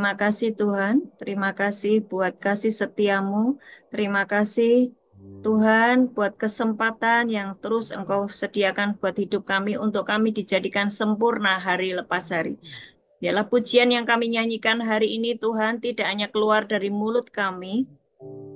Terima kasih Tuhan, terima kasih buat kasih setiamu, terima kasih Tuhan buat kesempatan yang terus Engkau sediakan buat hidup kami untuk kami dijadikan sempurna hari lepas hari. Biarlah pujian yang kami nyanyikan hari ini Tuhan tidak hanya keluar dari mulut kami,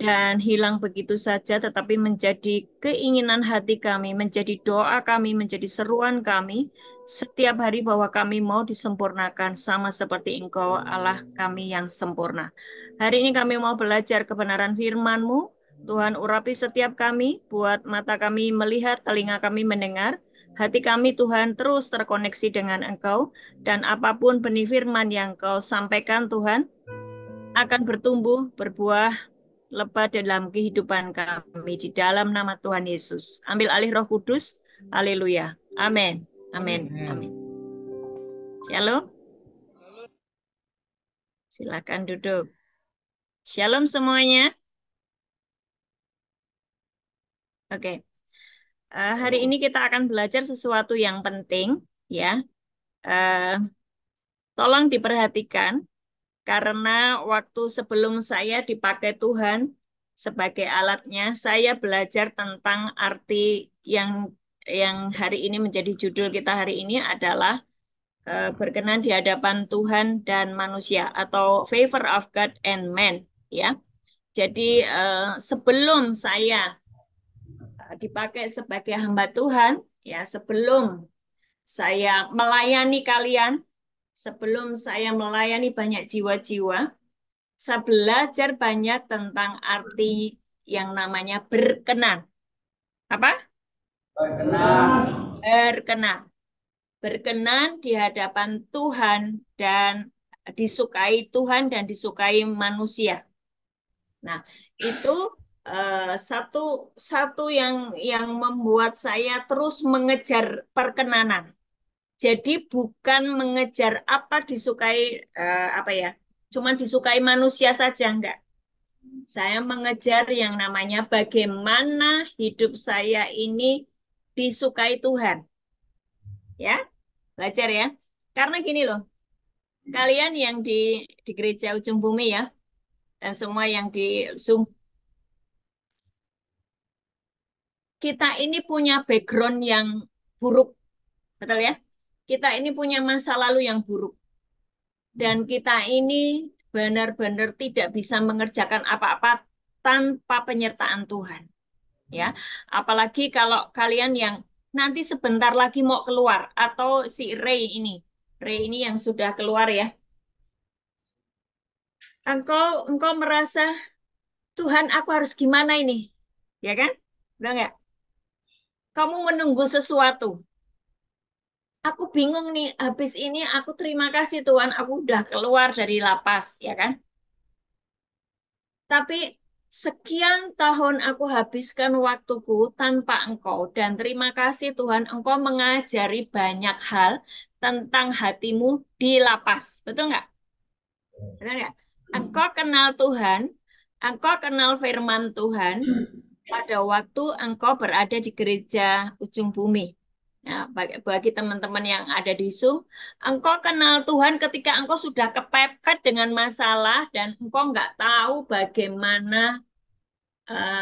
dan hilang begitu saja, tetapi menjadi keinginan hati kami, menjadi doa kami, menjadi seruan kami setiap hari bahwa kami mau disempurnakan sama seperti Engkau Allah kami yang sempurna. Hari ini kami mau belajar kebenaran firman-Mu. Tuhan urapi setiap kami, buat mata kami melihat, telinga kami mendengar, hati kami Tuhan terus terkoneksi dengan Engkau, dan apapun benih firman yang Kau sampaikan Tuhan, akan bertumbuh, berbuah, lebat dalam kehidupan kami di dalam nama Tuhan Yesus. Ambil alih Roh Kudus. Haleluya. Amin. Amin. Amin. Shalom. Silakan duduk. Shalom semuanya. Oke. Hari ini kita akan belajar sesuatu yang penting, ya. Eh, Tolong diperhatikan karena waktu sebelum saya dipakai Tuhan sebagai alatnya, saya belajar tentang arti yang hari ini menjadi judul kita hari ini adalah berkenan di hadapan Tuhan dan manusia atau favor of God and man, ya. Jadi sebelum saya dipakai sebagai hamba Tuhan, ya, sebelum saya melayani kalian, sebelum saya melayani banyak jiwa-jiwa, saya belajar banyak tentang arti yang namanya berkenan. Apa? Berkenan. Berkenan. Berkenan di hadapan Tuhan dan disukai Tuhan dan disukai manusia. Nah, itu satu satu yang membuat saya terus mengejar perkenanan. Jadi bukan mengejar apa disukai apa ya, cuma disukai manusia saja enggak. Saya mengejar yang namanya bagaimana hidup saya ini disukai Tuhan, ya. Belajar ya. Karena gini loh, kalian yang di gereja ujung bumi ya, dan semua yang di Zoom, kita ini punya background yang buruk, betul ya? Kita ini punya masa lalu yang buruk, dan kita ini benar-benar tidak bisa mengerjakan apa-apa tanpa penyertaan Tuhan, ya. Apalagi kalau kalian yang nanti sebentar lagi mau keluar, atau si Ray ini yang sudah keluar ya, engkau merasa Tuhan, aku harus gimana ini? Ya kan? Udah nggak? Kamu menunggu sesuatu. Aku bingung nih, habis ini aku terima kasih Tuhan, aku udah keluar dari lapas, ya kan? Tapi sekian tahun aku habiskan waktuku tanpa Engkau, dan terima kasih Tuhan, Engkau mengajari banyak hal tentang hatimu di lapas. Betul nggak? Betul nggak? Engkau kenal Tuhan, engkau kenal firman Tuhan, pada waktu engkau berada di gereja ujung bumi. Nah, bagi teman-teman yang ada di Zoom, engkau kenal Tuhan ketika engkau sudah kepepet dengan masalah dan engkau nggak tahu bagaimana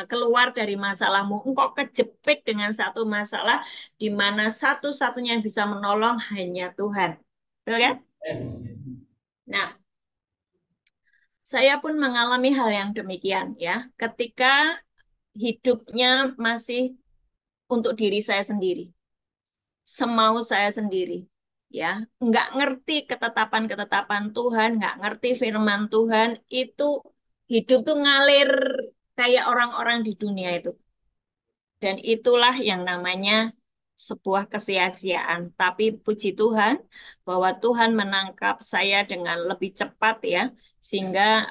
keluar dari masalahmu. Engkau kejepit dengan satu masalah di mana satu-satunya yang bisa menolong hanya Tuhan. Betul kan? Nah, saya pun mengalami hal yang demikian ya. Ketika hidupnya masih untuk diri saya sendiri, semau saya sendiri, ya, nggak ngerti ketetapan-ketetapan Tuhan, nggak ngerti firman Tuhan, itu hidup tuh ngalir kayak orang-orang di dunia itu, dan itulah yang namanya sebuah kesia-siaan. Tapi puji Tuhan bahwa Tuhan menangkap saya dengan lebih cepat ya, sehingga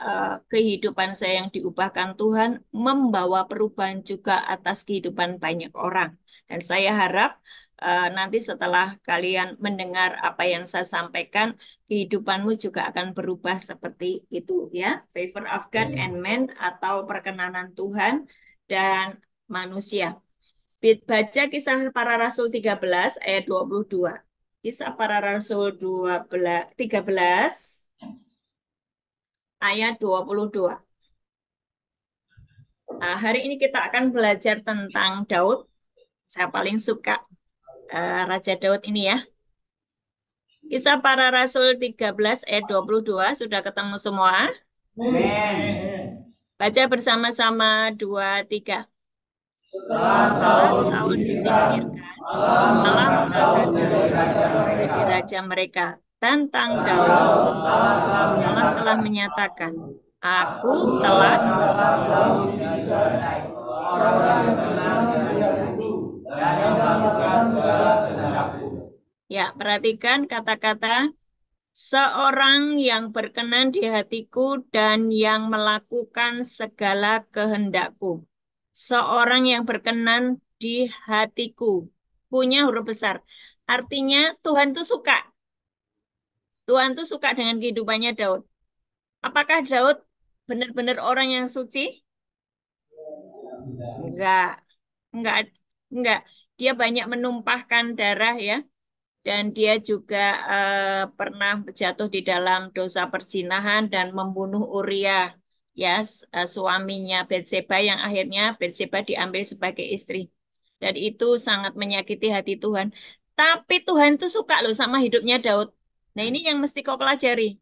kehidupan saya yang diubahkan Tuhan membawa perubahan juga atas kehidupan banyak orang. Dan saya harap nanti setelah kalian mendengar apa yang saya sampaikan, kehidupanmu juga akan berubah seperti itu ya. Favor of God and man, atau perkenanan Tuhan dan manusia. Baca Kisah Para Rasul 13 ayat 22. Kisah Para Rasul 13 13 ayat 22. Nah, hari ini kita akan belajar tentang Daud. Saya paling suka Raja Daud ini ya. Kisah Para Rasul 13 ayat 22. Sudah ketemu semua? Amin. Baca bersama-sama, 2, 3. Setelah Setelah Saul Saul disingkirkan, disingkirkan, Allah Allah mengangkat mengangkat Daud menjadi Daud raja menjadi mereka. raja mereka. Tentang Tentang Daud, Daud, Allah telah Allah telah menyatakan, menyatakan, Aku Aku telah telah. mengangkat Daud menjadi raja, orang yang benar di hadapanku, dan yang melakukan segala kehendakku. Ya, perhatikan kata-kata seorang yang berkenan di hatiku dan yang melakukan segala kehendakku. Seorang yang berkenan di hatiku. Punya huruf besar. Artinya Tuhan tuh suka. Tuhan tuh suka dengan kehidupannya Daud. Apakah Daud benar-benar orang yang suci? Enggak. Enggak. Enggak. Dia banyak menumpahkan darah ya. Dan dia juga pernah jatuh di dalam dosa perzinahan dan membunuh Uria, ya, suaminya Batseba yang akhirnya Batseba diambil sebagai istri. Dan itu sangat menyakiti hati Tuhan. Tapi Tuhan itu suka loh sama hidupnya Daud. Nah ini yang mesti kau pelajari.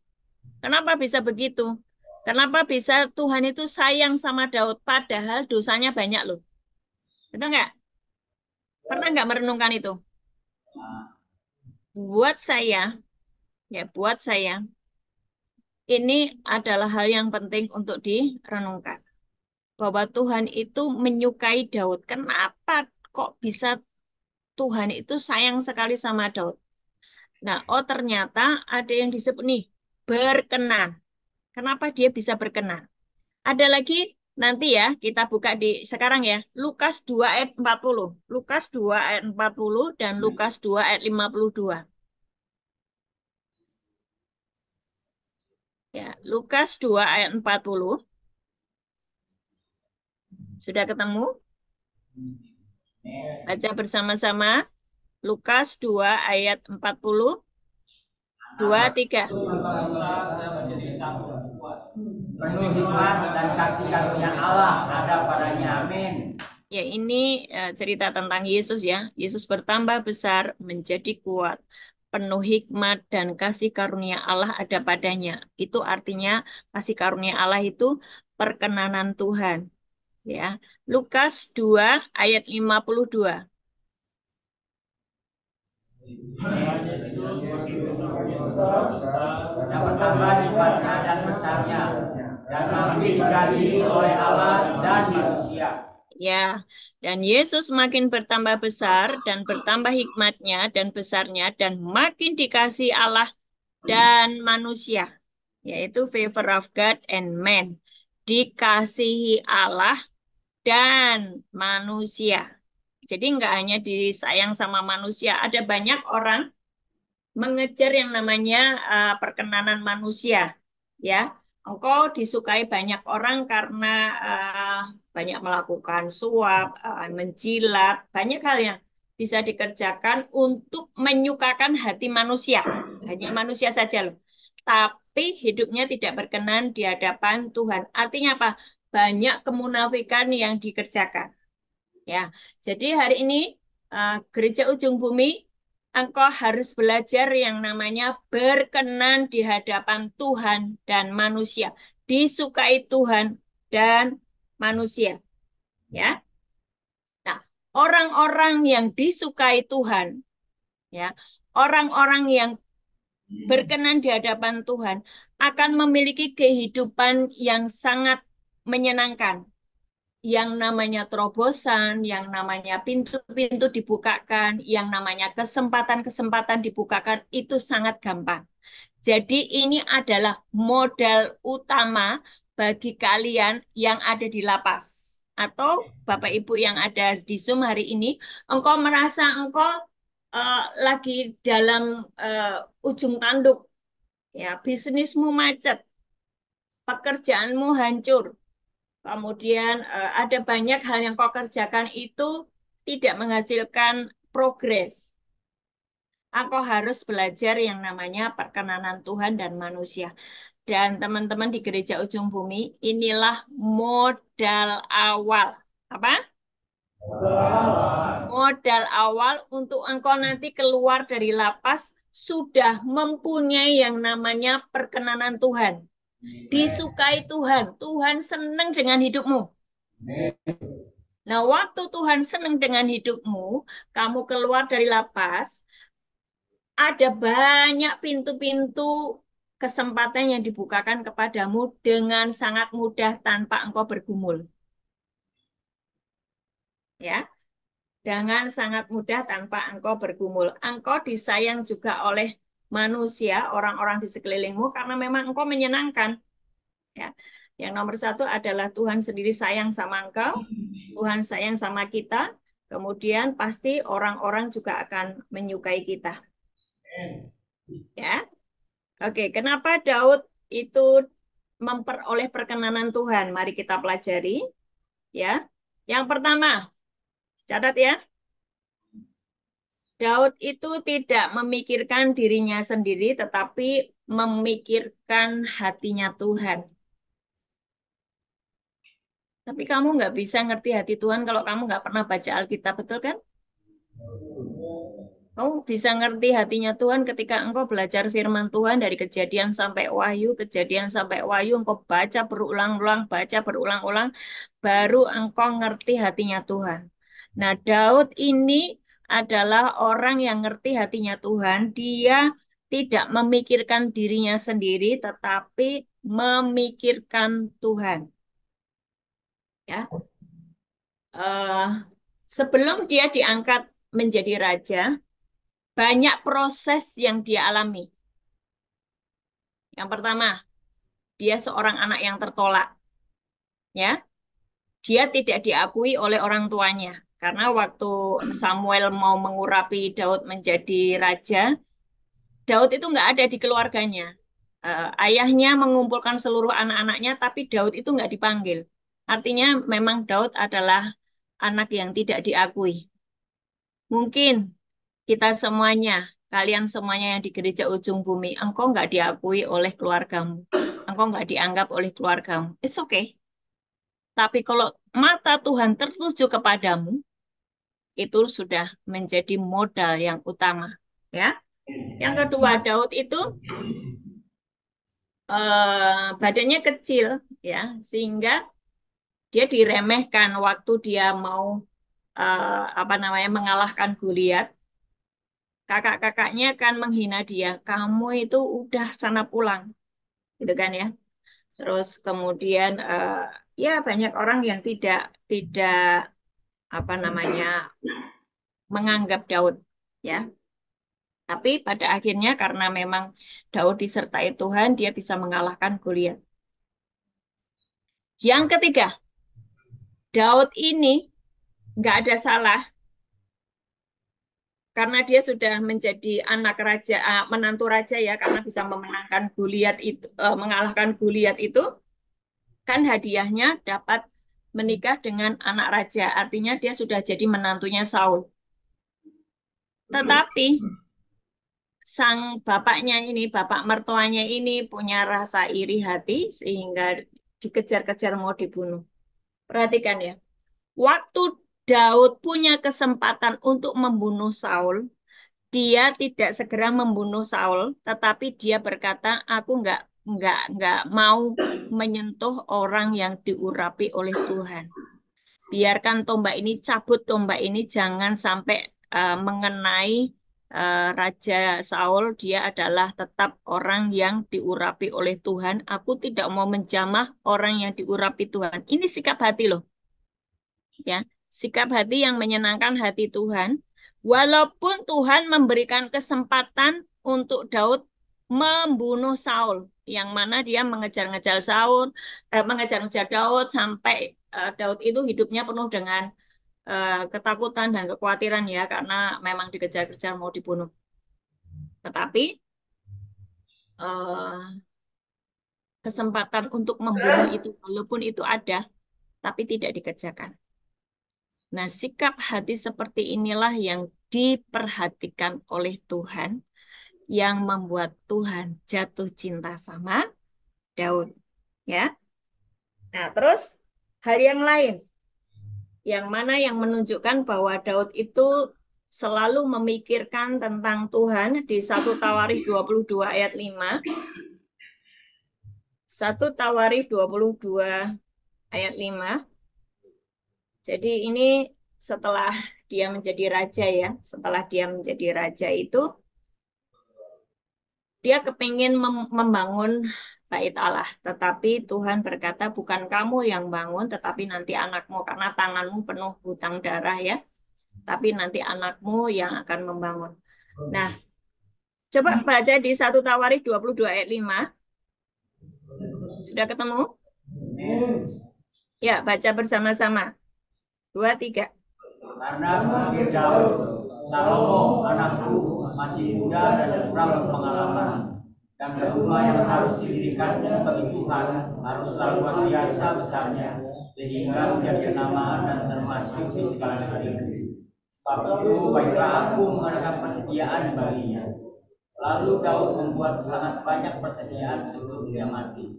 Kenapa bisa begitu? Kenapa bisa Tuhan itu sayang sama Daud padahal dosanya banyak loh. Betul nggak? Pernah nggak merenungkan itu? Buat saya, ya buat saya, ini adalah hal yang penting untuk direnungkan. Bahwa Tuhan itu menyukai Daud. Kenapa kok bisa Tuhan itu sayang sekali sama Daud? Nah, oh ternyata ada yang disebut nih, berkenan. Kenapa dia bisa berkenan? Ada lagi nanti ya, kita buka di sekarang ya, Lukas 2 ayat 40. Lukas 2 ayat 40 dan Lukas 2 ayat 52. Ya, Lukas 2 ayat 40. Sudah ketemu? Baca bersama-sama. Lukas 2 ayat 40. 2, 3. Penuh hikmat dan kasih karunia Allah ada padanya. Amin. Ya, ini cerita tentang Yesus ya. Yesus bertambah besar, menjadi kuat, penuh hikmat dan kasih karunia Allah ada padanya. Itu artinya kasih karunia Allah itu perkenanan Tuhan. Ya, Lukas 2 ayat 52. Dan bertambah hikmatnya dan besarnya, dan makin dikasihi oleh Allah dan manusia. Ya, dan Yesus makin bertambah besar dan bertambah hikmatnya dan besarnya dan makin dikasihi Allah dan manusia, yaitu favor of God and man. Dikasihi Allah dan manusia. Jadi nggak hanya disayang sama manusia, ada banyak orang mengejar yang namanya perkenanan manusia, ya. Engkau disukai banyak orang karena banyak melakukan suap, menjilat, banyak hal yang bisa dikerjakan untuk menyukakan hati manusia. Hanya manusia saja loh. Tapi hidupnya tidak berkenan di hadapan Tuhan. Artinya apa? Banyak kemunafikan yang dikerjakan. Ya, jadi hari ini Gereja Ujung Bumi, engkau harus belajar yang namanya berkenan di hadapan Tuhan dan manusia, disukai Tuhan dan manusia. Ya, nah orang-orang yang disukai Tuhan, ya, orang-orang yang berkenan di hadapan Tuhan akan memiliki kehidupan yang sangat menyenangkan, yang namanya terobosan, yang namanya pintu-pintu dibukakan, yang namanya kesempatan-kesempatan dibukakan, itu sangat gampang. Jadi ini adalah modal utama bagi kalian yang ada di lapas. Atau Bapak Ibu yang ada di Zoom hari ini, engkau merasa engkau lagi dalam ujung tanduk, ya bisnismu macet, pekerjaanmu hancur, kemudian ada banyak hal yang kau kerjakan itu tidak menghasilkan progres. Aku harus belajar yang namanya perkenanan Tuhan dan manusia. dan teman-teman di Gereja Ujung Bumi, inilah modal awal. Apa? Modal awal untuk engkau nanti keluar dari lapas sudah mempunyai yang namanya perkenanan Tuhan. Disukai Tuhan. Tuhan senang dengan hidupmu. Nah, waktu Tuhan senang dengan hidupmu, kamu keluar dari lapas, ada banyak pintu-pintu kesempatan yang dibukakan kepadamu dengan sangat mudah tanpa engkau bergumul. Ya, dengan sangat mudah tanpa engkau bergumul. Engkau disayang juga oleh manusia, orang-orang di sekelilingmu karena memang engkau menyenangkan. Ya, yang nomor satu adalah Tuhan sendiri sayang sama engkau, Tuhan sayang sama kita, kemudian pasti orang-orang juga akan menyukai kita. Ya, oke. Kenapa Daud itu memperoleh perkenanan Tuhan? Mari kita pelajari. Ya, yang pertama, catat ya. Daud itu tidak memikirkan dirinya sendiri, tetapi memikirkan hatinya Tuhan. Tapi kamu nggak bisa ngerti hati Tuhan kalau kamu nggak pernah baca Alkitab, betul kan? Kamu bisa ngerti hatinya Tuhan ketika engkau belajar firman Tuhan dari kejadian sampai wahyu, engkau baca berulang-ulang, baru engkau ngerti hatinya Tuhan. Nah, Daud ini adalah orang yang ngerti hatinya Tuhan. Dia tidak memikirkan dirinya sendiri, tetapi memikirkan Tuhan. Ya, sebelum dia diangkat menjadi raja, banyak proses yang dia alami. Yang pertama, dia seorang anak yang tertolak. Ya, dia tidak diakui oleh orang tuanya. Karena waktu Samuel mau mengurapi Daud menjadi raja, Daud itu nggak ada di keluarganya. Ayahnya mengumpulkan seluruh anak-anaknya, tapi Daud itu nggak dipanggil. Artinya memang Daud adalah anak yang tidak diakui. Mungkin kita semuanya, kalian semuanya yang di gereja ujung bumi, engkau nggak diakui oleh keluargamu. Engkau nggak dianggap oleh keluargamu. It's okay. Tapi kalau mata Tuhan tertuju kepadamu, itu sudah menjadi modal yang utama. Ya. Yang kedua, Daud itu badannya kecil, ya, sehingga dia diremehkan waktu dia mau apa namanya mengalahkan Goliat. Kakak-kakaknya kan menghina dia. Kamu itu udah sana pulang, gitu kan ya. Terus kemudian ya banyak orang yang tidak tidak apa namanya menganggap Daud, ya. Tapi pada akhirnya karena memang Daud disertai Tuhan, dia bisa mengalahkan Goliat. Yang ketiga, Daud ini nggak ada salah karena dia sudah menjadi anak raja, menantu raja ya, karena bisa memenangkan Goliat itu, mengalahkan Goliat itu, kan hadiahnya dapat menikah dengan anak raja. Artinya dia sudah jadi menantunya Saul. Tetapi sang bapaknya ini, bapak mertuanya ini punya rasa iri hati sehingga dikejar-kejar mau dibunuh. Perhatikan ya, waktu Daud punya kesempatan untuk membunuh Saul, dia tidak segera membunuh Saul, tetapi dia berkata, aku nggak mau menyentuh orang yang diurapi oleh Tuhan. Biarkan tombak ini, cabut tombak ini, jangan sampai mengenai Raja Saul. Dia adalah tetap orang yang diurapi oleh Tuhan. Aku tidak mau menjamah orang yang diurapi Tuhan. Ini sikap hati loh, ya, sikap hati yang menyenangkan hati Tuhan. Walaupun Tuhan memberikan kesempatan untuk Daud membunuh Saul, yang mana dia mengejar-ngejar Saul, mengejar-ngejar Daud sampai Daud itu hidupnya penuh dengan ketakutan dan kekhawatiran ya, karena memang dikejar-kejar mau dibunuh. Tetapi kesempatan untuk membunuh itu, walaupun itu ada, tapi tidak dikerjakan. Nah, sikap hati seperti inilah yang diperhatikan oleh Tuhan, yang membuat Tuhan jatuh cinta sama Daud. Ya. Nah, terus hal yang lain, yang mana yang menunjukkan bahwa Daud itu selalu memikirkan tentang Tuhan di 1 Tawarikh 22 ayat 5. 1 Tawarikh 22 ayat 5. Jadi ini setelah dia menjadi raja ya, setelah dia menjadi raja itu dia kepingin membangun bait Allah, tetapi Tuhan berkata bukan kamu yang bangun, tetapi nanti anakmu karena tanganmu penuh hutang darah ya, tapi nanti anakmu yang akan membangun. Nah, coba baca di 1 Tawarikh 22 ayat 5. Sudah ketemu? Ya, baca bersama-sama. Dua, tiga. Karena sebagai Daud, Salomo anakku masih muda dan kurang pengalaman, dan rumah yang harus didirikannya bagi Tuhan haruslah luar biasa besarnya, sehingga menjadi kenamaan dan termasuk di segala negeri. Sebab itu baiklah aku mengadakan persediaan baginya. Lalu Daud membuat sangat banyak persediaan sebelum dia mati.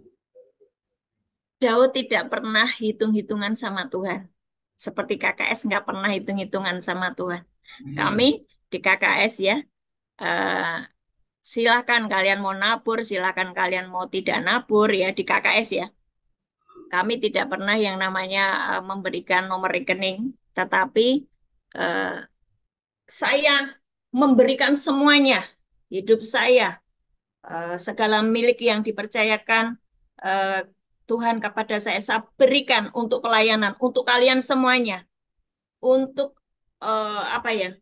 Daud tidak pernah hitung-hitungan sama Tuhan. Seperti KKS nggak pernah hitung-hitungan sama Tuhan. Kami di KKS ya, eh, silakan kalian mau nabur, silakan kalian mau tidak nabur ya di KKS ya. Kami tidak pernah yang namanya memberikan nomor rekening, tetapi eh, saya memberikan semuanya, hidup saya, segala milik yang dipercayakan eh, Tuhan kepada saya berikan untuk pelayanan, untuk kalian semuanya, untuk apa ya,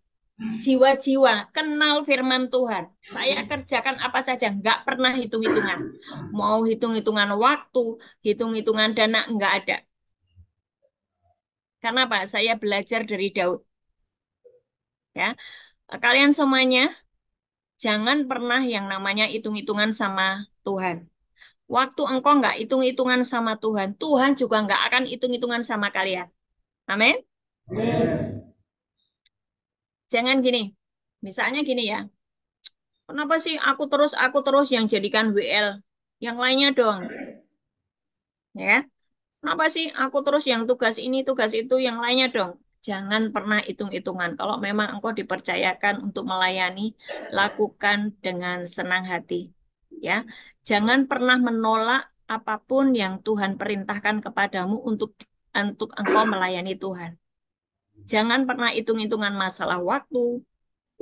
jiwa-jiwa kenal firman Tuhan. Saya kerjakan apa saja, nggak pernah hitung-hitungan. Mau hitung-hitungan waktu, hitung-hitungan dana, nggak ada. Karena apa? Saya belajar dari Daud. Ya, kalian semuanya jangan pernah yang namanya hitung-hitungan sama Tuhan. Waktu engkau nggak hitung-hitungan sama Tuhan, Tuhan juga nggak akan hitung-hitungan sama kalian. Amin. Jangan gini. Misalnya gini ya. Kenapa sih aku terus yang jadikan WL? Yang lainnya dong gitu. Ya. Kenapa sih aku terus yang tugas ini, tugas itu, yang lainnya dong? Jangan pernah hitung-hitungan. Kalau memang engkau dipercayakan untuk melayani, lakukan dengan senang hati. Ya, jangan pernah menolak apapun yang Tuhan perintahkan kepadamu untuk engkau melayani Tuhan. Jangan pernah hitung-hitungan masalah waktu,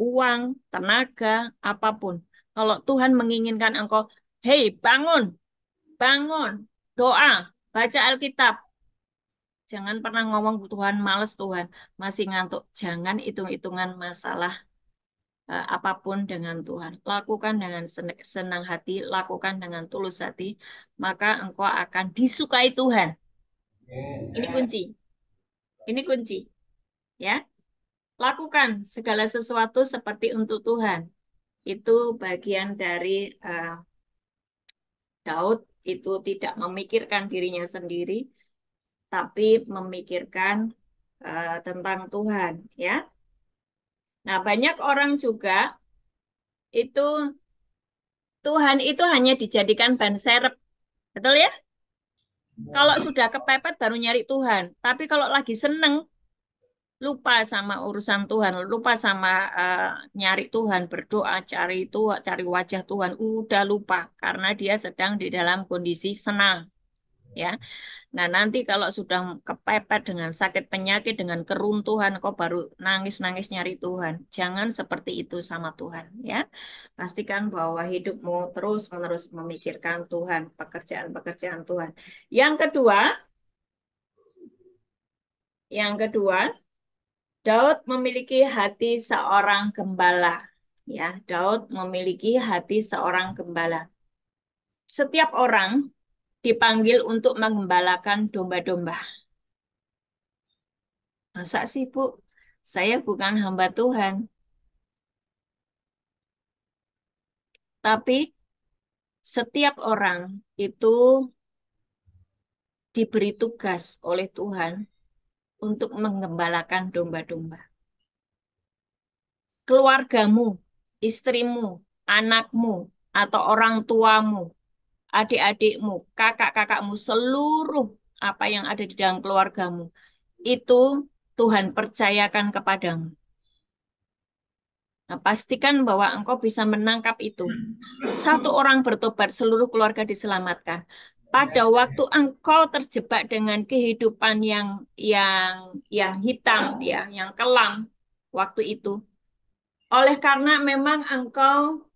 uang, tenaga, apapun. Kalau Tuhan menginginkan engkau, hei bangun, bangun, doa, baca Alkitab. Jangan pernah ngomong Tuhan males Tuhan, masih ngantuk. Jangan hitung-hitungan masalah apapun dengan Tuhan. Lakukan dengan senang hati, lakukan dengan tulus hati, maka engkau akan disukai Tuhan. Ini kunci. Ini kunci, ya. Lakukan segala sesuatu seperti untuk Tuhan. Itu bagian dari uh, Daud itu tidak memikirkan dirinya sendiri, tapi memikirkan tentang Tuhan, ya. Nah, banyak orang juga itu Tuhan itu hanya dijadikan ban serep, betul ya? Kalau sudah kepepet baru nyari Tuhan, tapi kalau lagi seneng lupa sama urusan Tuhan, lupa sama nyari Tuhan, berdoa, cari itu, cari wajah Tuhan, udah lupa karena dia sedang di dalam kondisi senang, ya. Nah, nanti kalau sudah kepepet dengan sakit penyakit, dengan keruntuhan, kok baru nangis-nangis nyari Tuhan. Jangan seperti itu sama Tuhan, ya. Pastikan bahwa hidupmu terus-menerus memikirkan Tuhan, pekerjaan-pekerjaan Tuhan. Yang kedua, Daud memiliki hati seorang gembala. Ya, Daud memiliki hati seorang gembala. Setiap orang dipanggil untuk mengembalakan domba-domba. Masa sih, Bu? Saya bukan hamba Tuhan. Tapi setiap orang itu diberi tugas oleh Tuhan untuk mengembalakan domba-domba. Keluargamu, istrimu, anakmu, atau orang tuamu adik-adikmu, kakak-kakakmu, seluruh apa yang ada di dalam keluargamu, itu Tuhan percayakan kepadamu. Nah, pastikan bahwa engkau bisa menangkap itu. Satu orang bertobat, seluruh keluarga diselamatkan. Pada waktu engkau terjebak dengan kehidupan yang hitam, ya, yang kelam, waktu itu, oleh karena memang engkau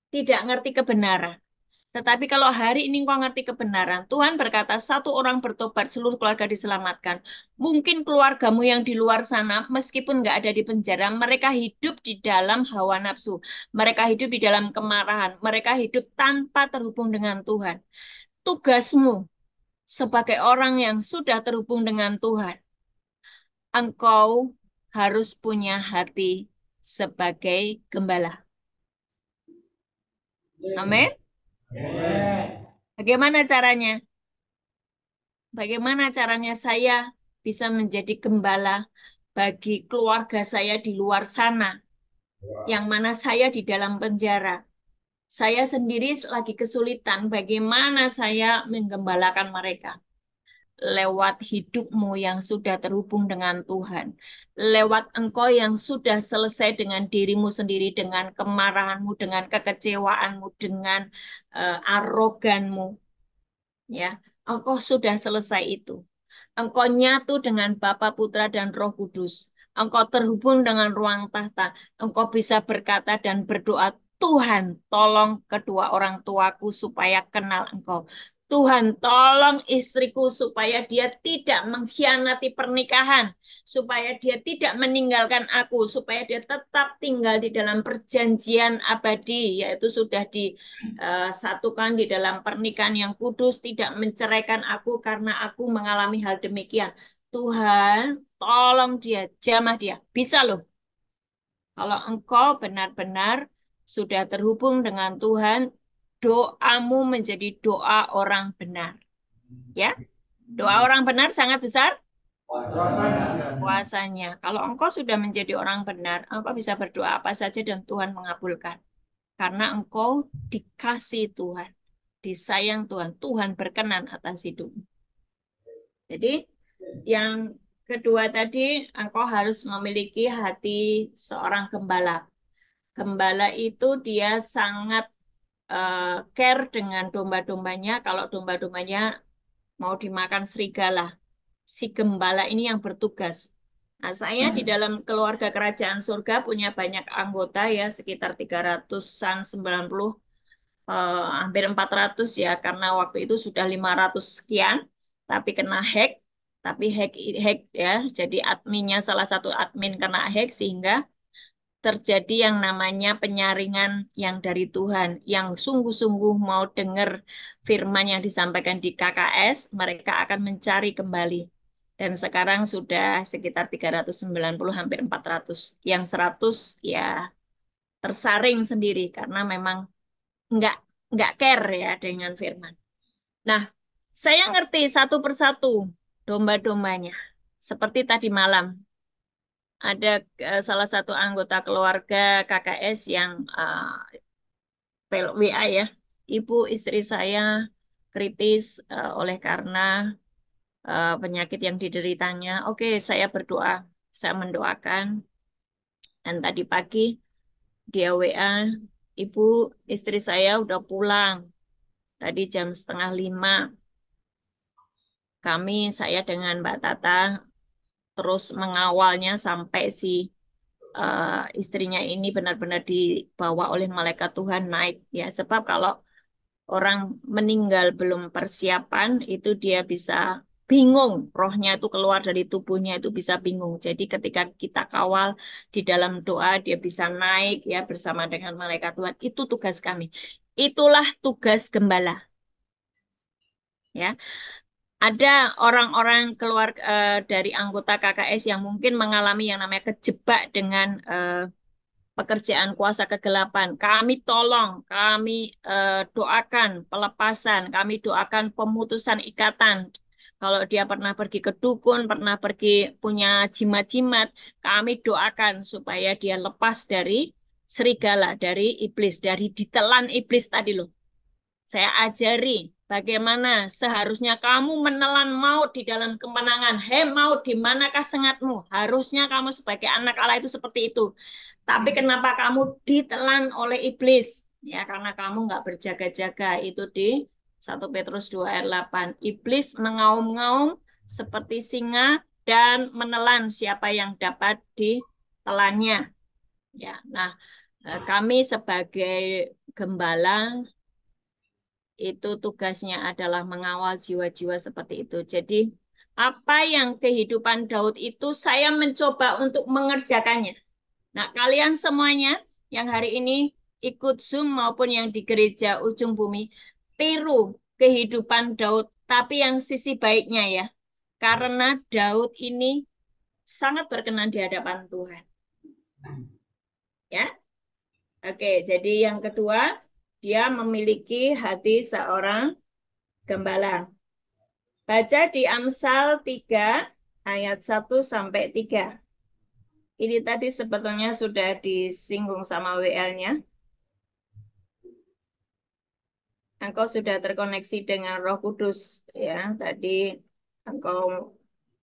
tidak ngerti kebenaran. Tetapi kalau hari ini engkau ngerti kebenaran, Tuhan berkata satu orang bertobat, seluruh keluarga diselamatkan. Mungkin keluargamu yang di luar sana, meskipun nggak ada di penjara, mereka hidup di dalam hawa nafsu. Mereka hidup di dalam kemarahan. Mereka hidup tanpa terhubung dengan Tuhan. Tugasmu sebagai orang yang sudah terhubung dengan Tuhan, engkau harus punya hati sebagai gembala. Amin. Bagaimana caranya? Bagaimana caranya saya bisa menjadi gembala bagi keluarga saya di luar sana, yang mana saya di dalam penjara. Saya sendiri lagi kesulitan bagaimana saya menggembalakan mereka. Lewat hidupmu yang sudah terhubung dengan Tuhan. Lewat engkau yang sudah selesai dengan dirimu sendiri, dengan kemarahanmu, dengan kekecewaanmu, dengan aroganmu. Ya, engkau sudah selesai itu. Engkau nyatu dengan Bapa, Putra, dan Roh Kudus. Engkau terhubung dengan ruang tahta. Engkau bisa berkata dan berdoa, Tuhan, tolong kedua orang tuaku supaya kenal Engkau. Tuhan, tolong istriku supaya dia tidak mengkhianati pernikahan, supaya dia tidak meninggalkan aku, supaya dia tetap tinggal di dalam perjanjian abadi, yaitu sudah disatukan di dalam pernikahan yang kudus, tidak menceraikan aku karena aku mengalami hal demikian. Tuhan, tolong dia, jamah dia. Bisa loh. Kalau engkau benar-benar sudah terhubung dengan Tuhan, doamu menjadi doa orang benar. Ya, doa orang benar sangat besar kuasanya. Kalau engkau sudah menjadi orang benar, engkau bisa berdoa apa saja dan Tuhan mengabulkan. Karena engkau dikasih Tuhan, disayang Tuhan, Tuhan berkenan atas hidupmu. Jadi yang kedua tadi, engkau harus memiliki hati seorang gembala. Gembala itu dia sangat care dengan domba-dombanya. Kalau domba-dombanya mau dimakan serigala, si gembala ini yang bertugas. Nah, saya di dalam keluarga kerajaan surga punya banyak anggota ya, sekitar 300-an, 90, hampir 400 ya, karena waktu itu sudah 500 sekian, tapi kena hack, tapi hack ya, jadi adminnya salah satu admin kena hack sehingga terjadi yang namanya penyaringan yang dari Tuhan, yang sungguh-sungguh mau dengar firman yang disampaikan di KKS, mereka akan mencari kembali. Dan sekarang sudah sekitar 390, hampir 400. Yang 100 ya tersaring sendiri karena memang nggak nggak care ya dengan firman. Nah, saya ngerti satu persatu domba-dombanya. Seperti tadi malam, ada salah satu anggota keluarga KKS yang WA ya, ibu istri saya kritis oleh karena penyakit yang dideritanya. Oke, saya berdoa, saya mendoakan. Dan tadi pagi dia WA, ibu istri saya udah pulang. Tadi jam setengah 5. Saya dengan Mbak Tata terus mengawalnya sampai si istrinya ini benar-benar dibawa oleh malaikat Tuhan naik ya. Sebab kalau orang meninggal belum persiapan itu dia bisa bingung, rohnya itu keluar dari tubuhnya itu bisa bingung. Jadi ketika kita kawal di dalam doa dia bisa naik ya bersama dengan malaikat Tuhan. Itu tugas kami. Itulah tugas gembala ya. Ada orang-orang keluar dari anggota KKS yang mungkin mengalami yang namanya kejebak dengan pekerjaan kuasa kegelapan. Kami tolong, kami doakan pelepasan, kami doakan pemutusan ikatan. Kalau dia pernah pergi ke dukun, pernah pergi punya jimat-jimat, kami doakan supaya dia lepas dari serigala, dari iblis, dari ditelan iblis tadi loh. Saya ajari bagaimana seharusnya kamu menelan maut di dalam kemenangan. Hei maut, di manakah sengatmu? Harusnya kamu sebagai anak Allah itu seperti itu. Tapi kenapa kamu ditelan oleh iblis? Ya, karena kamu nggak berjaga-jaga. Itu di 1 Petrus 2 ayat 8. Iblis mengaum-ngaum seperti singa dan menelan siapa yang dapat ditelannya. Ya, nah kami sebagai gembala itu tugasnya adalah mengawal jiwa-jiwa seperti itu. Jadi apa yang kehidupan Daud itu saya mencoba untuk mengerjakannya. Nah, kalian semuanya yang hari ini ikut Zoom maupun yang di gereja ujung bumi, tiru kehidupan Daud, tapi yang sisi baiknya ya. Karena Daud ini sangat berkenan di hadapan Tuhan. Ya, oke. Jadi yang kedua, dia memiliki hati seorang gembala. Baca di Amsal 3 ayat 1 sampai 3. Ini tadi sebetulnya sudah disinggung sama WL-nya. Engkau sudah terkoneksi dengan Roh Kudus ya. Tadi engkau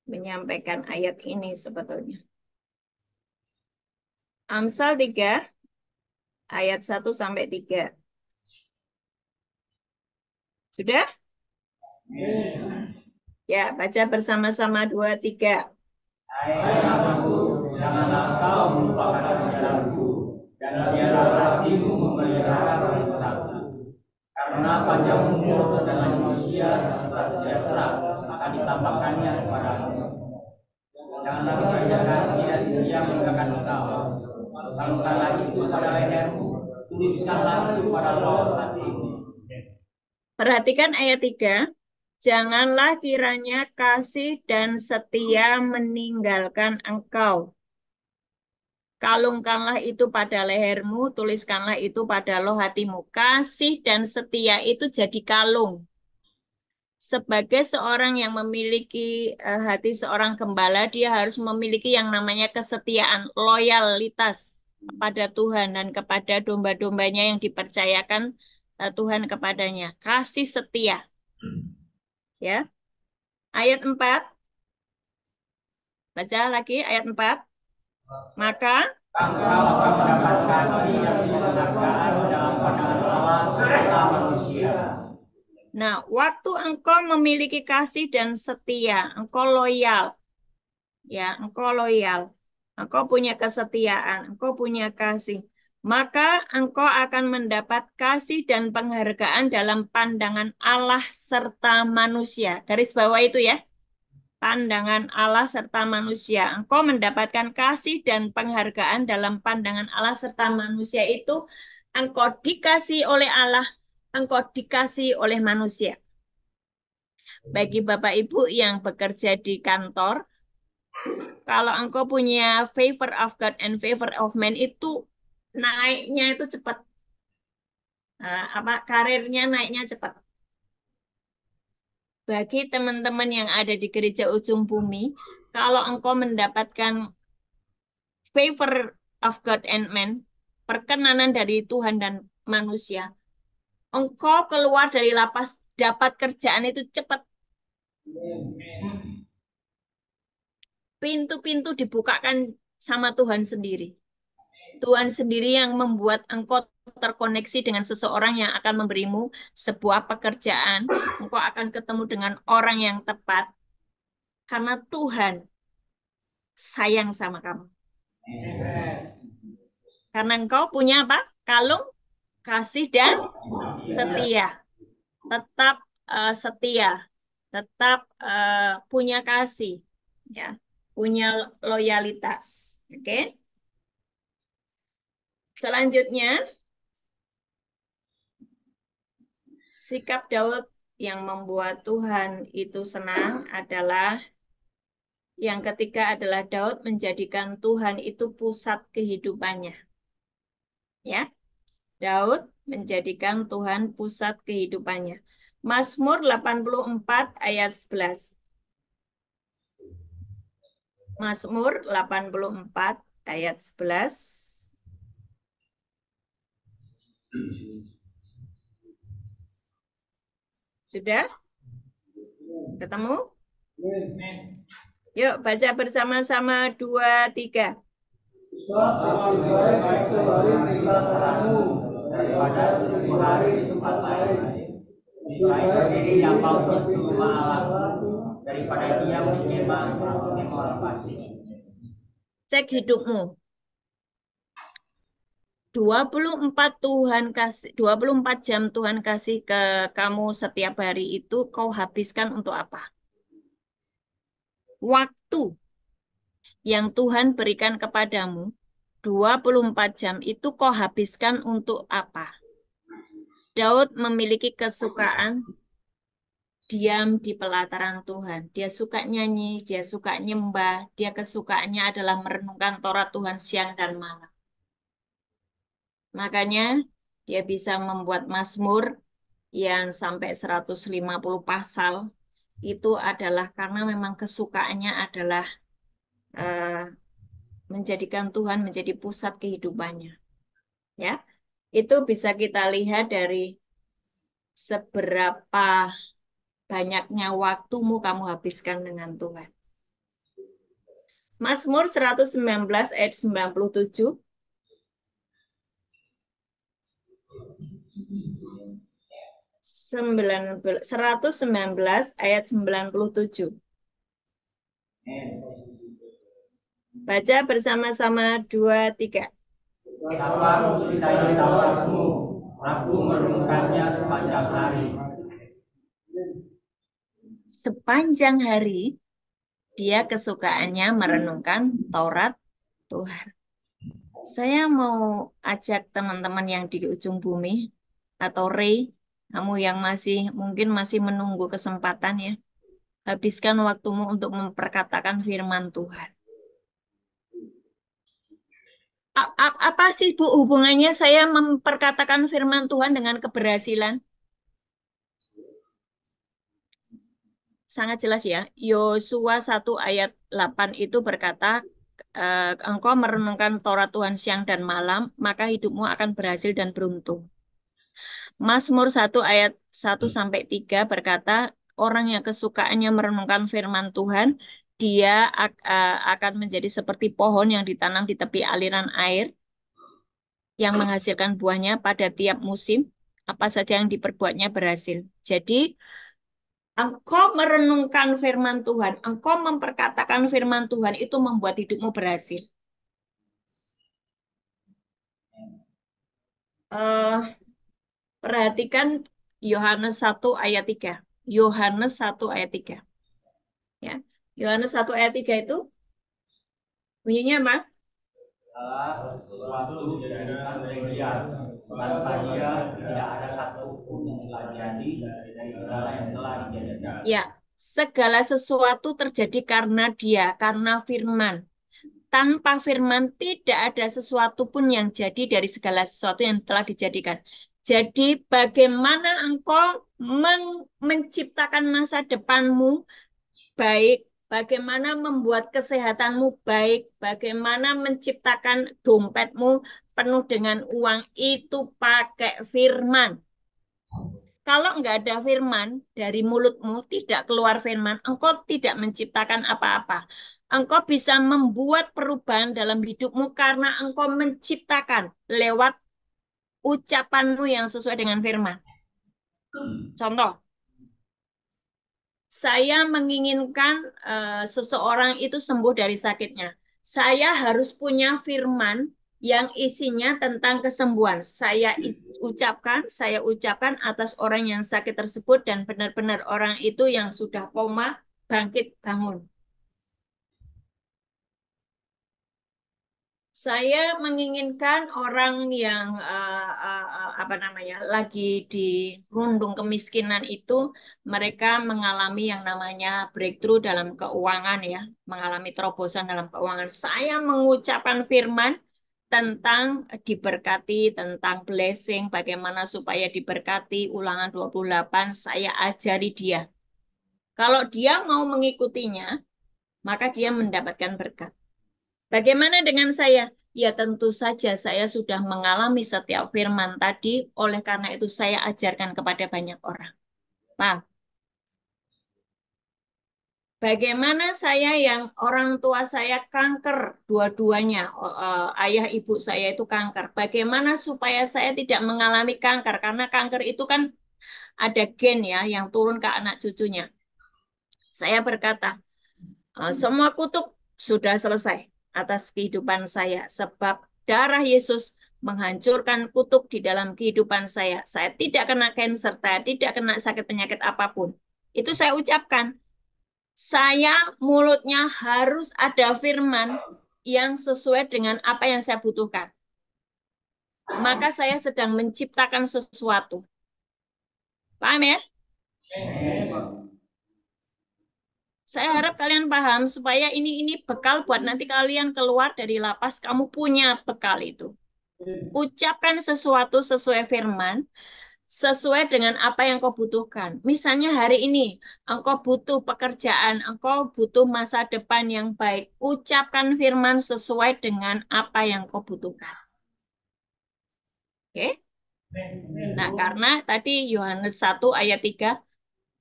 menyampaikan ayat ini sebetulnya. Amsal 3 ayat 1 sampai 3. Sudah? Ya, baca bersama-sama 2, 3. Hai anakku, janganlah kau melupakan jalanku, dan biarlah hatimu memelihara perintahku. Karena panjang umur adalah manusia serta sejahtera akan ditambahkannya kepadamu. Janganlah bekerja kasih dan setia meninggalkan engkau. Lakukanlah itu pada lehermu, tuliskanlah itu pada lautan hatimu. Perhatikan ayat 3. Janganlah kiranya kasih dan setia meninggalkan engkau. Kalungkanlah itu pada lehermu, tuliskanlah itu pada loh hatimu. Kasih dan setia itu jadi kalung. Sebagai seorang yang memiliki hati seorang gembala, dia harus memiliki yang namanya kesetiaan, loyalitas kepada Tuhan dan kepada domba-dombanya yang dipercayakan Tuhan kepadanya. Kasih setia. Ya. Ayat 4, baca lagi ayat 4. Maka Engkau akan mendapat kasih dan penghargaan dalam pandangan Allah serta manusia. Nah, waktu engkau memiliki kasih dan setia, engkau loyal, ya, engkau loyal, engkau punya kesetiaan, engkau punya kasih, maka engkau akan mendapat kasih dan penghargaan dalam pandangan Allah serta manusia. Garis bawah itu ya, pandangan Allah serta manusia. Engkau mendapatkan kasih dan penghargaan dalam pandangan Allah serta manusia itu, engkau dikasih oleh Allah, engkau dikasih oleh manusia. Bagi Bapak Ibu yang bekerja di kantor, kalau engkau punya favor of God and favor of man itu naiknya itu cepat. Karirnya naiknya cepat. Bagi teman-teman yang ada di gereja ujung bumi, kalau engkau mendapatkan favor of God and man, perkenanan dari Tuhan dan manusia, engkau keluar dari lapas dapat kerjaan itu cepat. Pintu-pintu dibukakan sama Tuhan sendiri. Tuhan sendiri yang membuat engkau terkoneksi dengan seseorang yang akan memberimu sebuah pekerjaan. Engkau akan ketemu dengan orang yang tepat. Karena Tuhan sayang sama kamu. Karena engkau punya apa? Kalung, kasih, dan setia. Tetap setia. Tetap punya kasih. Ya, punya loyalitas. Oke. Selanjutnya, sikap Daud yang membuat Tuhan itu senang adalah yang ketiga adalah Daud menjadikan Tuhan itu pusat kehidupannya. Ya, Daud menjadikan Tuhan pusat kehidupannya. Mazmur 84 ayat 11. Mazmur 84 ayat 11. Sudah? Ketemu? Yuk, baca bersama-sama 2, 3. Sebab lebih baik satu hari di pelataranmu daripada 1000 hari di tempat lain. Lebih baik berdiri di ambang pintu rumah Allah daripada diam di kemah orang fasik. Cek hidupmu. 24 jam Tuhan kasih ke kamu setiap hari itu kau habiskan untuk apa? Waktu yang Tuhan berikan kepadamu 24 jam itu kau habiskan untuk apa? Daud memiliki kesukaan diam di pelataran Tuhan. Dia suka nyanyi, dia suka nyembah, dia kesukaannya adalah merenungkan Taurat Tuhan siang dan malam. Makanya dia bisa membuat mazmur yang sampai 150 pasal. Itu adalah karena memang kesukaannya adalah eh, menjadikan Tuhan menjadi pusat kehidupannya. Ya, itu bisa kita lihat dari seberapa banyaknya waktumu kamu habiskan dengan Tuhan. Mazmur 119 ayat 97. 119 ayat 97. Baca bersama-sama 2, 3. Apa mencintai Tauratmu? Aku merenungkannya sepanjang hari. Sepanjang hari dia kesukaannya merenungkan Taurat Tuhan. Saya mau ajak teman-teman yang di ujung bumi atau Ray, kamu yang mungkin masih menunggu kesempatan ya. Habiskan waktumu untuk memperkatakan firman Tuhan. Apa sih Bu hubungannya saya memperkatakan firman Tuhan dengan keberhasilan? Sangat jelas ya. Yosua 1 ayat 8 itu berkata, engkau merenungkan Taurat Tuhan siang dan malam, maka hidupmu akan berhasil dan beruntung. Mazmur 1 ayat 1 sampai 3 berkata, orang yang kesukaannya merenungkan firman Tuhan, dia akan menjadi seperti pohon yang ditanam di tepi aliran air, yang menghasilkan buahnya pada tiap musim, apa saja yang diperbuatnya berhasil. Jadi, engkau merenungkan firman Tuhan, engkau memperkatakan firman Tuhan itu membuat hidupmu berhasil. Perhatikan Yohanes 1 ayat 3. Yohanes 1 ayat 3. Ya. Yohanes 1 ayat 3 itu bunyinya apa? Sesuatu dijadikan oleh Dia. Tanpa Dia tidak ada satu pun yang telah jadi dari segala yang telah dijadikan. Ya, segala sesuatu terjadi karena Dia, karena firman. Tanpa firman tidak ada sesuatu pun yang jadi dari segala sesuatu yang telah dijadikan. Jadi bagaimana engkau menciptakan masa depanmu baik, bagaimana membuat kesehatanmu baik, bagaimana menciptakan dompetmu penuh dengan uang itu pakai firman. Kalau nggak ada firman dari mulutmu, tidak keluar firman, engkau tidak menciptakan apa-apa. Engkau bisa membuat perubahan dalam hidupmu karena engkau menciptakan lewat ucapanmu yang sesuai dengan firman. Contoh, saya menginginkan seseorang itu sembuh dari sakitnya. Saya harus punya firman yang isinya tentang kesembuhan. Saya ucapkan atas orang yang sakit tersebut dan benar-benar orang itu yang sudah koma bangkit bangun. Saya menginginkan orang yang apa namanya lagi di rundung kemiskinan itu mereka mengalami yang namanya breakthrough dalam keuangan ya, mengalami terobosan dalam keuangan. Saya mengucapkan firman tentang diberkati, tentang blessing, bagaimana supaya diberkati. Ulangan 28 saya ajari dia. Kalau dia mau mengikutinya, maka dia mendapatkan berkat. Bagaimana dengan saya? Ya tentu saja saya sudah mengalami setiap firman tadi, oleh karena itu saya ajarkan kepada banyak orang. Paham? Bagaimana saya yang orang tua saya kanker dua-duanya, ayah ibu saya itu kanker. Bagaimana supaya saya tidak mengalami kanker? Karena kanker itu kan ada gen ya yang turun ke anak cucunya. Saya berkata, semua kutuk sudah selesai atas kehidupan saya sebab darah Yesus menghancurkan kutuk di dalam kehidupan saya. Saya tidak kena kanker, saya tidak kena sakit penyakit apapun. Itu saya ucapkan. Saya mulutnya harus ada firman yang sesuai dengan apa yang saya butuhkan. Maka saya sedang menciptakan sesuatu. Paham ya? Saya harap kalian paham supaya ini bekal buat nanti kalian keluar dari lapas, kamu punya bekal itu. Ucapkan sesuatu sesuai firman, sesuai dengan apa yang kau butuhkan. Misalnya hari ini, engkau butuh pekerjaan, engkau butuh masa depan yang baik. Ucapkan firman sesuai dengan apa yang kau butuhkan. Oke? Nah, karena tadi Yohanes 1 ayat 3,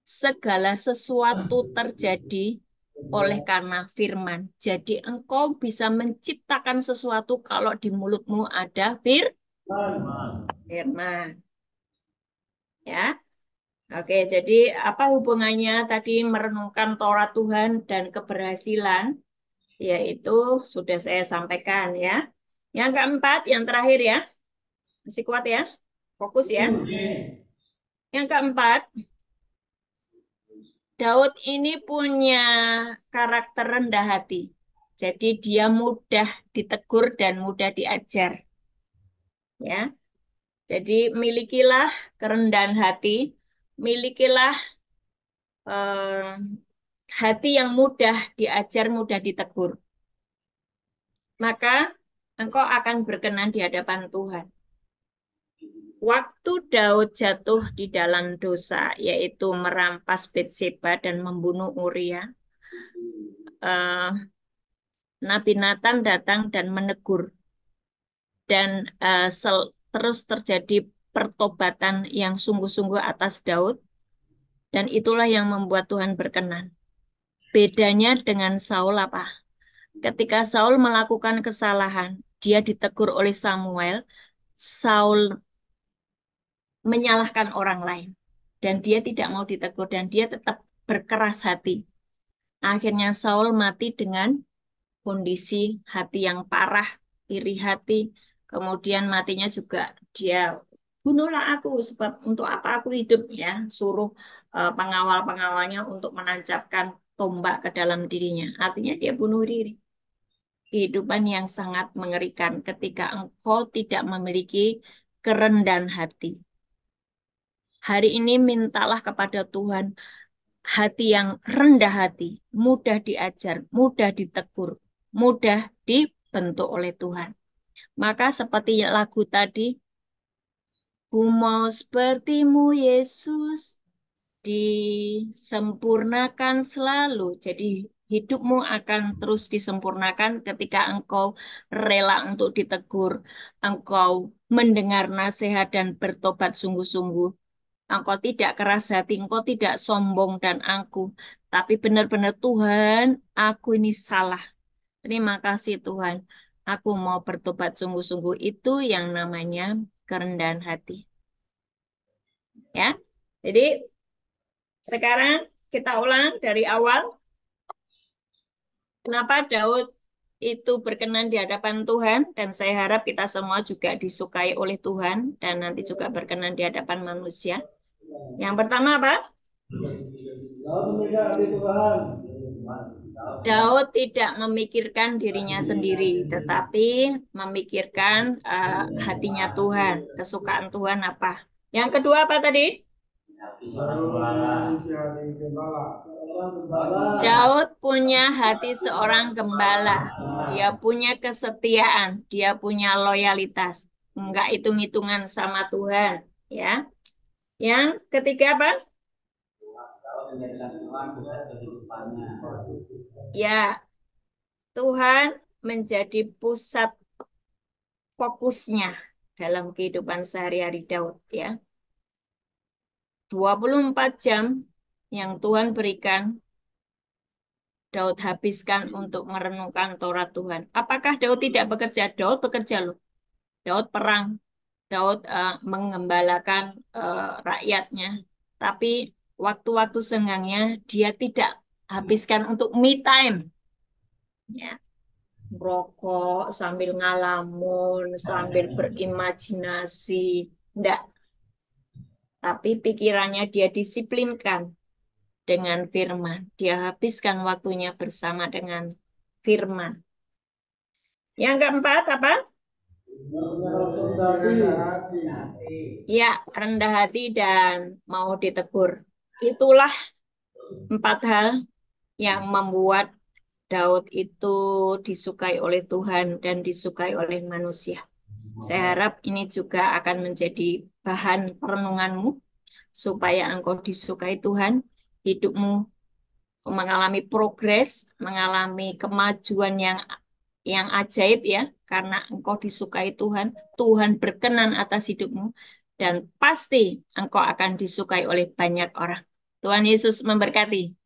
segala sesuatu terjadi oleh karena firman. Jadi engkau bisa menciptakan sesuatu kalau di mulutmu ada firman. Ya. Oke, jadi apa hubungannya tadi merenungkan Taurat Tuhan dan keberhasilan? Yaitu sudah saya sampaikan ya. Yang keempat, yang terakhir ya. Masih kuat ya? Fokus ya. Yang keempat, Daud ini punya karakter rendah hati. Jadi dia mudah ditegur dan mudah diajar. Ya. Jadi milikilah kerendahan hati, milikilah eh, hati yang mudah diajar, mudah ditegur. Maka engkau akan berkenan di hadapan Tuhan. Waktu Daud jatuh di dalam dosa, yaitu merampas Batseba dan membunuh Uria, eh, Nabi Nathan datang dan menegur, dan terus terjadi pertobatan yang sungguh-sungguh atas Daud, dan itulah yang membuat Tuhan berkenan. Bedanya dengan Saul apa? Ketika Saul melakukan kesalahan, dia ditegur oleh Samuel, Saul menyalahkan orang lain. Dan dia tidak mau ditegur dan dia tetap berkeras hati. Akhirnya Saul mati dengan kondisi hati yang parah, iri hati. Kemudian matinya juga dia bunuhlah aku sebab untuk apa aku hidup ya. Suruh pengawal-pengawalnya untuk menancapkan tombak ke dalam dirinya. Artinya dia bunuh diri. Kehidupan yang sangat mengerikan ketika engkau tidak memiliki kerendahan hati. Hari ini mintalah kepada Tuhan hati yang rendah hati, mudah diajar, mudah ditegur, mudah dibentuk oleh Tuhan. Maka seperti lagu tadi, ku mau sepertimu Yesus, disempurnakan selalu. Jadi hidupmu akan terus disempurnakan ketika engkau rela untuk ditegur, engkau mendengar nasihat dan bertobat sungguh-sungguh. Engkau tidak keras hati, engkau tidak sombong dan angkuh, tapi benar-benar Tuhan, aku ini salah. Terima kasih Tuhan. Aku mau bertobat sungguh-sungguh. Itu yang namanya kerendahan hati. Ya. Jadi sekarang kita ulang dari awal. Kenapa Daud itu berkenan di hadapan Tuhan dan saya harap kita semua juga disukai oleh Tuhan dan nanti juga berkenan di hadapan manusia. Yang pertama apa? Daud tidak memikirkan dirinya sendiri, tetapi memikirkan hatinya Tuhan, kesukaan Tuhan apa. Yang kedua apa tadi? Daud punya hati seorang gembala. Dia punya kesetiaan, dia punya loyalitas. Enggak hitung-hitungan sama Tuhan, ya. Yang ketiga apa? Ya, Tuhan menjadi pusat fokusnya dalam kehidupan sehari-hari Daud, ya. 24 jam yang Tuhan berikan, Daud habiskan untuk merenungkan Taurat Tuhan. Apakah Daud tidak bekerja? Daud bekerja loh. Daud perang. Daud mengembalakan rakyatnya. Tapi waktu-waktu senggangnya dia tidak habiskan untuk me time. Ya, merokok sambil ngalamun, sambil berimajinasi. Enggak. Tapi pikirannya dia disiplinkan dengan firman. Dia habiskan waktunya bersama dengan firman. Yang keempat apa? Ya, rendah hati dan mau ditegur. Itulah 4 hal yang membuat Daud itu disukai oleh Tuhan dan disukai oleh manusia. Saya harap ini juga akan menjadi bahan perenunganmu supaya engkau disukai Tuhan, hidupmu mengalami progres, mengalami kemajuan yang ajaib ya, karena engkau disukai Tuhan, Tuhan berkenan atas hidupmu, dan pasti engkau akan disukai oleh banyak orang. Tuhan Yesus memberkati.